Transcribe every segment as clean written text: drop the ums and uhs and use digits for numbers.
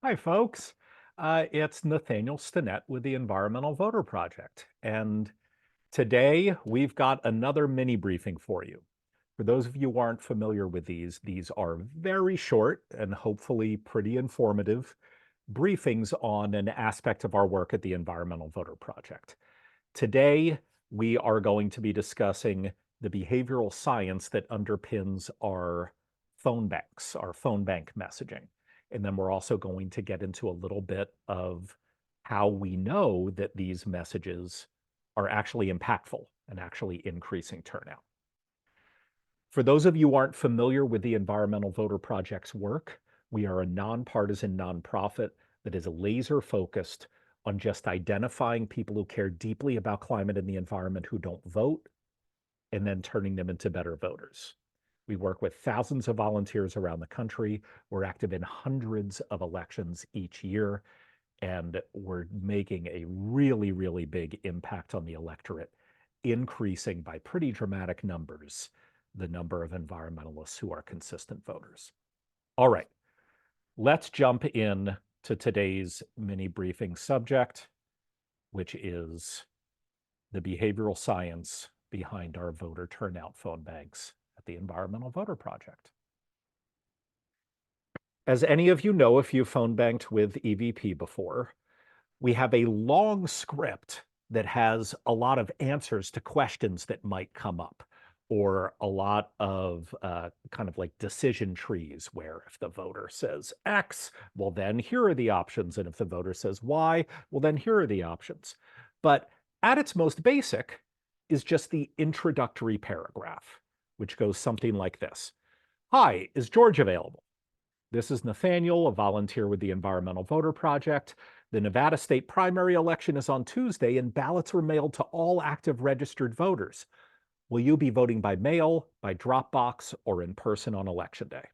Hi, folks. It's Nathaniel Stinnett with the Environmental Voter Project. And today we've got another mini briefing for you. For those of you who aren't familiar with these are very short and hopefully pretty informative briefings on an aspect of our work at the Environmental Voter Project. Today, we are going to be discussing the behavioral science that underpins our our phone bank messaging. And then we're also going to get into a little bit of how we know that these messages are actually impactful and actually increasing turnout. For those of you who aren't familiar with the Environmental Voter Project's work, we are a nonpartisan nonprofit that is laser focused on just identifying people who care deeply about climate and the environment who don't vote and then turning them into better voters. We work with thousands of volunteers around the country. We're active in hundreds of elections each year, and we're making a really, really big impact on the electorate, increasing by pretty dramatic numbers the number of environmentalists who are consistent voters. All right, let's jump in to today's mini briefing subject, which is the behavioral science behind our voter turnout phone banks at the Environmental Voter Project. As any of you know, if you've phone banked with EVP before, we have a long script that has a lot of answers to questions that might come up, or a lot of kind of like decision trees where if the voter says X, well, then here are the options. And if the voter says Y, well, then here are the options. But at its most basic is just the introductory paragraph, which goes something like this. Hi, is George available? This is Nathaniel, a volunteer with the Environmental Voter Project. The Nevada state primary election is on Tuesday, and ballots were mailed to all active registered voters. Will you be voting by mail, by drop box, or in person on election day?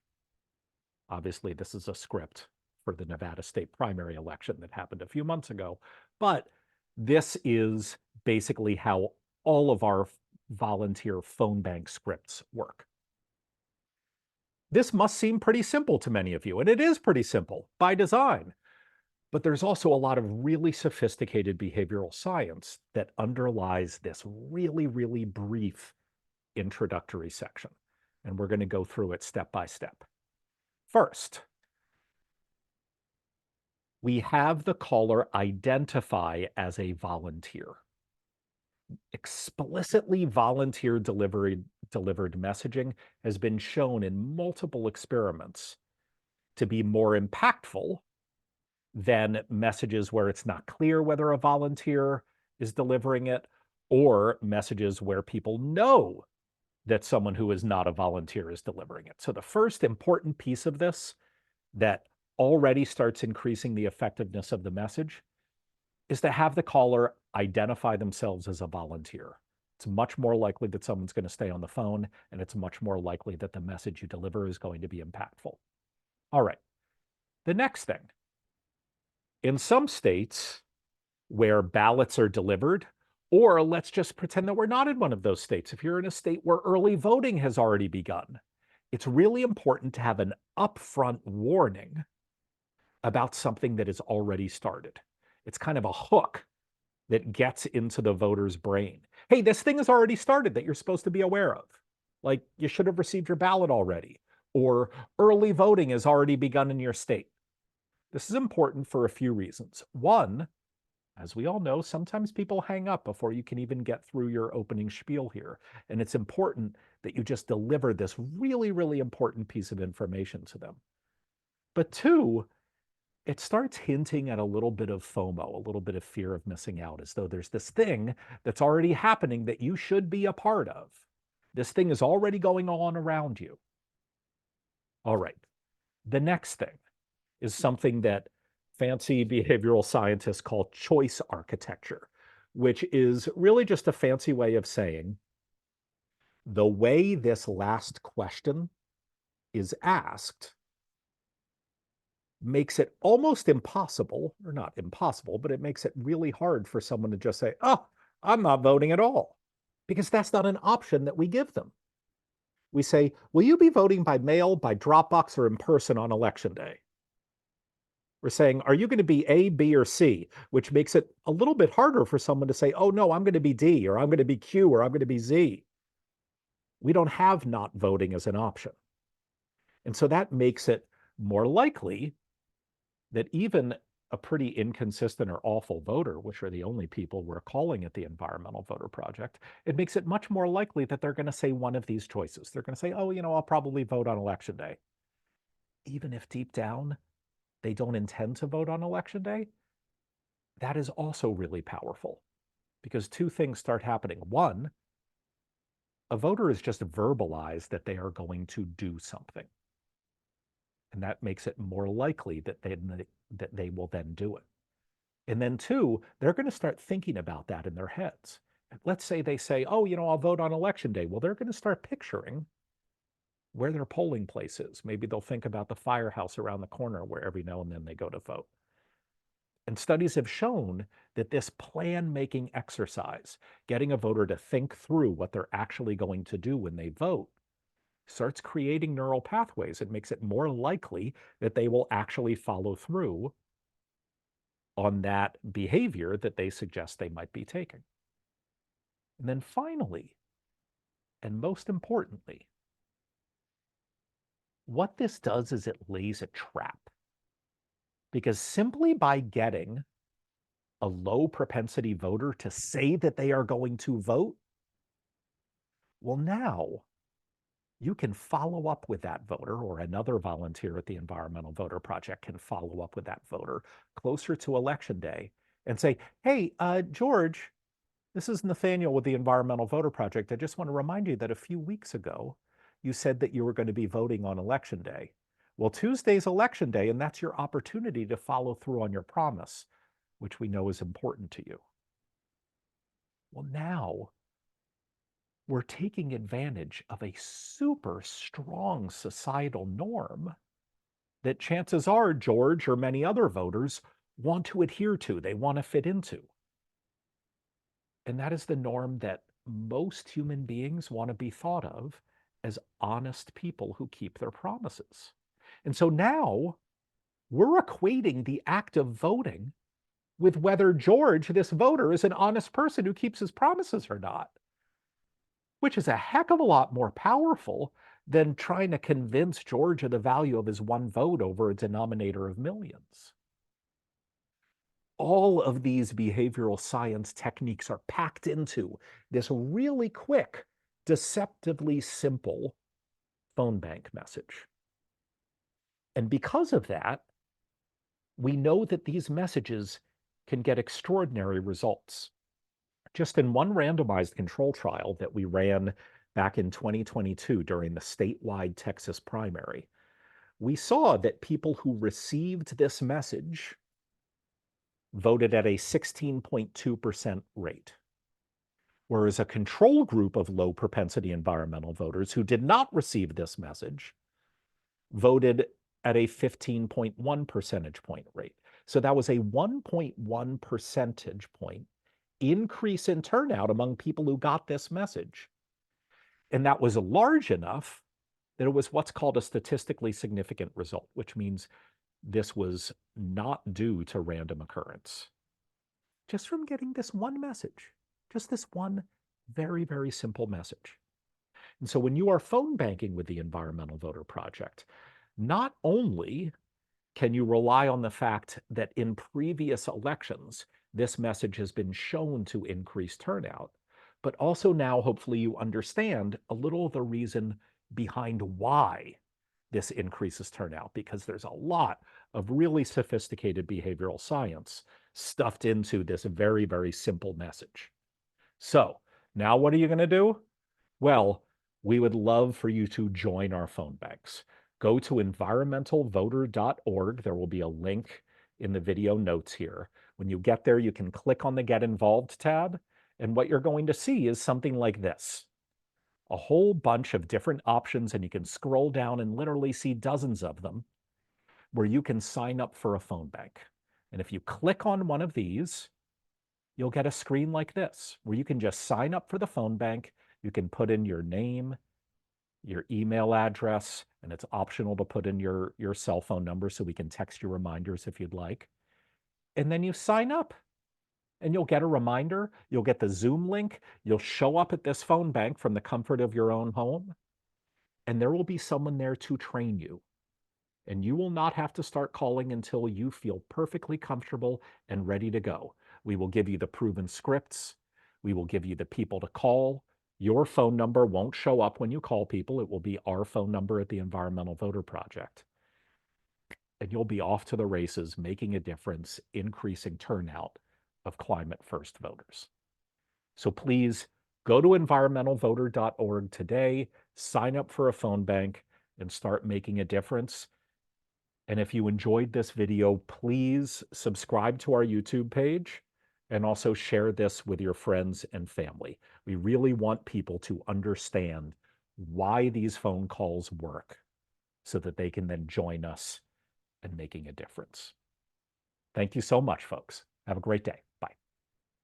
Obviously, this is a script for the Nevada state primary election that happened a few months ago, but this is basically how all of our volunteer phone bank scripts work. This must seem pretty simple to many of you, and it is pretty simple by design. But there's also a lot of really sophisticated behavioral science that underlies this really, really brief introductory section. And we're going to go through it step by step. First, we have the caller identify as a volunteer. Explicitly volunteer delivered messaging has been shown in multiple experiments to be more impactful than messages where it's not clear whether a volunteer is delivering it, or messages where people know that someone who is not a volunteer is delivering it. So the first important piece of this that already starts increasing the effectiveness of the message is to have the caller identify themselves as a volunteer. It's much more likely that someone's going to stay on the phone, and it's much more likely that the message you deliver is going to be impactful. All right. The next thing, in some states where ballots are delivered, or let's just pretend that we're not in one of those states. If you're in a state where early voting has already begun, it's really important to have an upfront warning about something that has already started. It's kind of a hook that gets into the voter's brain. Hey, this thing has already started that you're supposed to be aware of. Like, you should have received your ballot already, or early voting has already begun in your state. This is important for a few reasons. One, as we all know, sometimes people hang up before you can even get through your opening spiel here. And it's important that you just deliver this really, really important piece of information to them. But two, it starts hinting at a little bit of FOMO, a little bit of fear of missing out, as though there's this thing that's already happening that you should be a part of. This thing is already going on around you. All right. The next thing is something that fancy behavioral scientists call choice architecture, which is really just a fancy way of saying the way this last question is asked makes it almost impossible, or not impossible, but it makes it really hard for someone to just say, oh, I'm not voting at all, because that's not an option that we give them. We say, will you be voting by mail, by Dropbox, or in person on election day? We're saying, are you going to be A, B, or C? Which makes it a little bit harder for someone to say, oh, no, I'm going to be D, or I'm going to be Q, or I'm going to be Z. We don't have not voting as an option. And so that makes it more likely that even a pretty inconsistent or awful voter, which are the only people we're calling at the Environmental Voter Project, it makes it much more likely that they're going to say one of these choices. They're going to say, oh, I'll probably vote on election day. Even if deep down they don't intend to vote on election day, that is also really powerful because two things start happening. One, a voter is just verbalized that they are going to do something. And that makes it more likely that they will then do it. And then two, they're going to start thinking about that in their heads. Let's say they say, oh, I'll vote on election day. Well, they're going to start picturing where their polling place is. Maybe they'll think about the firehouse around the corner where every now and then they go to vote. And studies have shown that this plan-making exercise, getting a voter to think through what they're actually going to do when they vote, starts creating neural pathways. It makes it more likely that they will actually follow through on that behavior that they suggest they might be taking. And then finally, and most importantly, what this does is it lays a trap. Because simply by getting a low propensity voter to say that they are going to vote, well, now you can follow up with that voter, or another volunteer at the Environmental Voter Project can follow up with that voter closer to election day and say, hey, George, this is Nathaniel with the Environmental Voter Project. I just want to remind you that a few weeks ago, you said that you were going to be voting on election day. Well, Tuesday's election day, and that's your opportunity to follow through on your promise, which we know is important to you. Well, now we're taking advantage of a super strong societal norm that chances are George or many other voters want to adhere to, they want to fit into. And that is the norm that most human beings want to be thought of as honest people who keep their promises. And so now we're equating the act of voting with whether George, this voter, is an honest person who keeps his promises or not, which is a heck of a lot more powerful than trying to convince George of the value of his one vote over a denominator of millions. All of these behavioral science techniques are packed into this really quick, deceptively simple phone bank message. And because of that, we know that these messages can get extraordinary results. Just in one randomized control trial that we ran back in 2022 during the statewide Texas primary, we saw that people who received this message voted at a 16.2% rate, whereas a control group of low propensity environmental voters who did not receive this message voted at a 15.1 percentage point rate. So that was a 1.1 percentage point increase in turnout among people who got this message. And that was large enough that it was what's called a statistically significant result, which means this was not due to random occurrence. Just from getting this one message, just this one very, very simple message. And so when you are phone banking with the Environmental Voter Project, not only can you rely on the fact that in previous elections, this message has been shown to increase turnout, but also now hopefully you understand a little of the reason behind why this increases turnout, because there's a lot of really sophisticated behavioral science stuffed into this very, very simple message. So now what are you going to do? Well, we would love for you to join our phone banks. Go to environmentalvoter.org. There will be a link in the video notes here. When you get there, you can click on the Get Involved tab, and what you're going to see is something like this. A whole bunch of different options, and you can scroll down and literally see dozens of them where you can sign up for a phone bank. And if you click on one of these, you'll get a screen like this where you can just sign up for the phone bank. You can put in your name, your email address, and it's optional to put in your cell phone number so we can text you reminders if you'd like. And then you sign up and you'll get a reminder. You'll get the Zoom link. You'll show up at this phone bank from the comfort of your own home, and there will be someone there to train you. And you will not have to start calling until you feel perfectly comfortable and ready to go. We will give you the proven scripts. We will give you the people to call. Your phone number won't show up when you call people. It will be our phone number at the Environmental Voter Project. And you'll be off to the races, making a difference, increasing turnout of climate first voters. So please go to environmentalvoter.org today, sign up for a phone bank, and start making a difference. And if you enjoyed this video, please subscribe to our YouTube page and also share this with your friends and family. We really want people to understand why these phone calls work so that they can then join us in making a difference. Thank you so much, folks. Have a great day.